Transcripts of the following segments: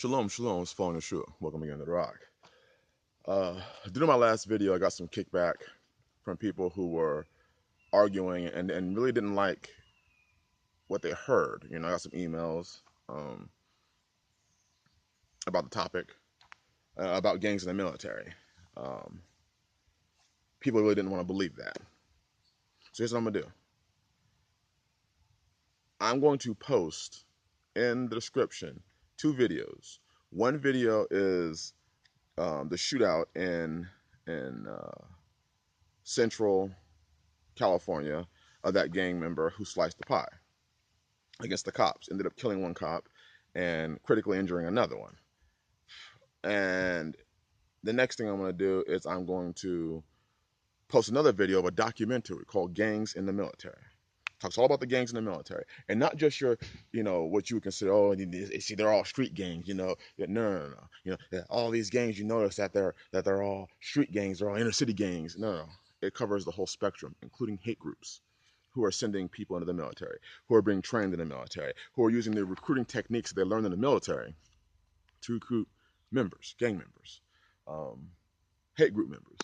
Shalom, shalom. It's following Yahshua. Welcome again to the Rock. Due to my last video, I got some kickback from people who were arguing and really didn't like what they heard. You know, I got some emails about the topic, about gangs in the military. Um, People really didn't want to believe that. So here's what I'm going to do. I'm going to post in the description two videos. One video is the shootout in Central California of that gang member who sliced the pie against the cops, ended up killing one cop and critically injuring another one. And the next thing I'm going to do is I'm going to post another video of a documentary called Gangs in the Military. Talks all about the gangs in the military, and not just your, what you would consider. Oh, see, they're all street gangs. No, no. All these gangs. You notice that they're all street gangs. They're all inner city gangs. No. It covers the whole spectrum, including hate groups who are sending people into the military, who are being trained in the military, who are using the recruiting techniques that they learned in the military to recruit members, gang members, hate group members.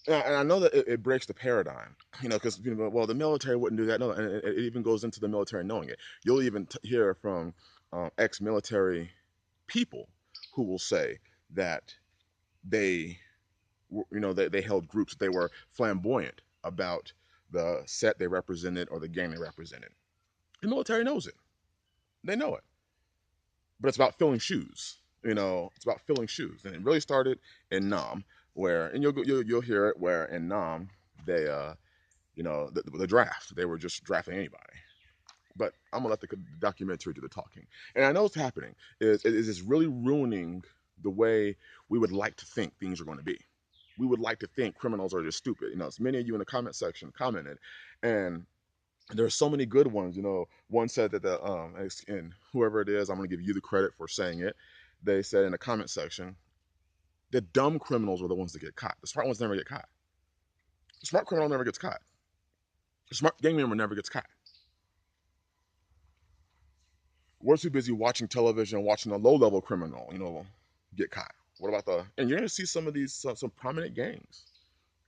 And I know that it breaks the paradigm, because well, the military wouldn't do that. No, and it even goes into the military knowing it. You'll even hear from ex-military people who will say that they, they held groups. They were flamboyant about the set they represented or the gang they represented. The military knows it. They know it. But it's about filling shoes. It's about filling shoes. And it really started in Nam, where, and you'll hear it, where in Nam they the draft, they were just drafting anybody. But I'm gonna let the documentary do the talking. And I know what's happening is really ruining the way we would like to think things are going to be. We would like to think criminals are just stupid. As many of you in the comment section commented, and there are so many good ones. One said that and whoever it is, I'm going to give you the credit for saying it. They said in the comment section, the dumb criminals are the ones that get caught. The smart ones never get caught. The smart criminal never gets caught. The smart gang member never gets caught. We're too busy watching television, watching a low-level criminal, get caught. What about and you're going to see some of these, some prominent gangs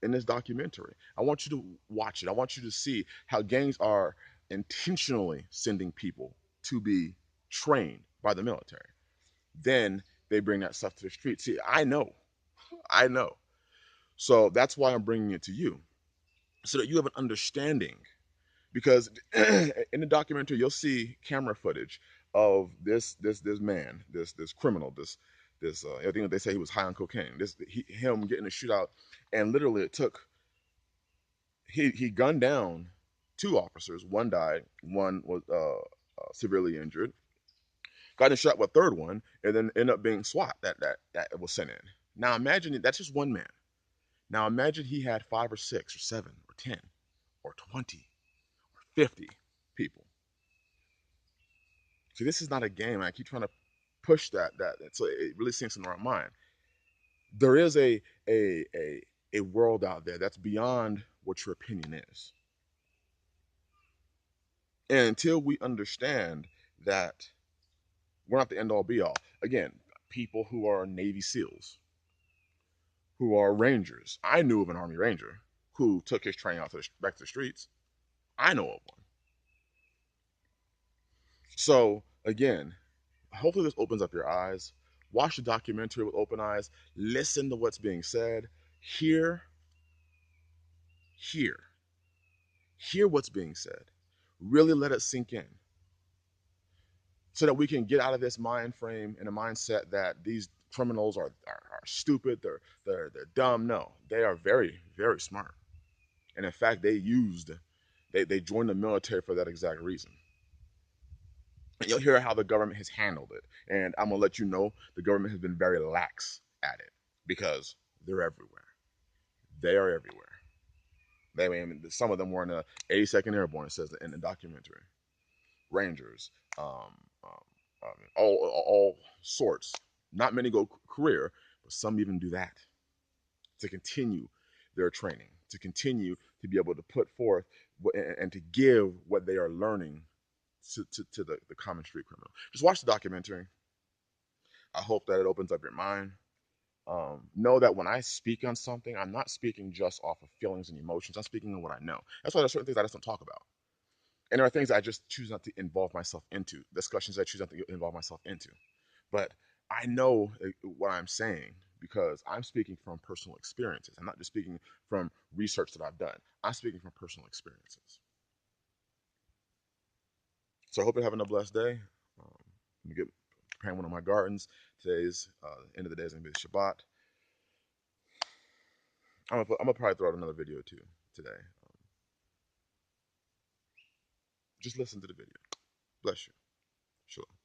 in this documentary. I want you to watch it. I want you to see how gangs are intentionally sending people to be trained by the military. Then they bring that stuff to the street. See, I know. So that's why I'm bringing it to you, so that you have an understanding. Because in the documentary, you'll see camera footage of this man, this criminal, I think they say he was high on cocaine. Him getting a shootout, and literally it took. He gunned down two officers. One died. One was severely injured. Got in a shot with a third one, and then ended up being SWAT that was sent in. Now imagine that's just one man. Now imagine he had 5 or 6 or 7 or 10 or 20 or 50 people. See, this is not a game. I keep trying to push that so it really sinks into our mind. There is a world out there that's beyond what your opinion is. And until we understand that we're not the end all be all. Again, people who are Navy SEALs, who are Rangers. I knew of an Army Ranger who took his training out back to the streets. I know of one. So again, hopefully this opens up your eyes. Watch the documentary with open eyes. Listen to what's being said. Hear what's being said. Really let it sink in, so that we can get out of this mind frame and a mindset that these criminals are stupid, they're dumb. No, they are very, very smart. And in fact, they joined the military for that exact reason. And you'll hear how the government has handled it. And I'm gonna let you know the government has been very lax at it, because they're everywhere. They are everywhere. Some of them were in the 82nd Airborne, it says in the documentary. Rangers, all sorts. Not many go career, but some even do that to continue their training, to continue to be able to put forth and to give what they are learning to the common street criminal. Just watch the documentary. I hope that it opens up your mind. Know that when I speak on something, I'm not speaking just off of feelings and emotions. I'm speaking on what I know. That's why there's certain things I just don't talk about. And there are things I just choose not to involve myself into, discussions I choose not to involve myself into. But I know what I'm saying because I'm speaking from personal experiences. I'm not just speaking from research that I've done. I'm speaking from personal experiences. So I hope you're having a blessed day. Let me get preparing one of my gardens. Today's end of the day is gonna be the Shabbat. I'm gonna probably throw out another video too today. Just listen to the video. Bless you. Shalom.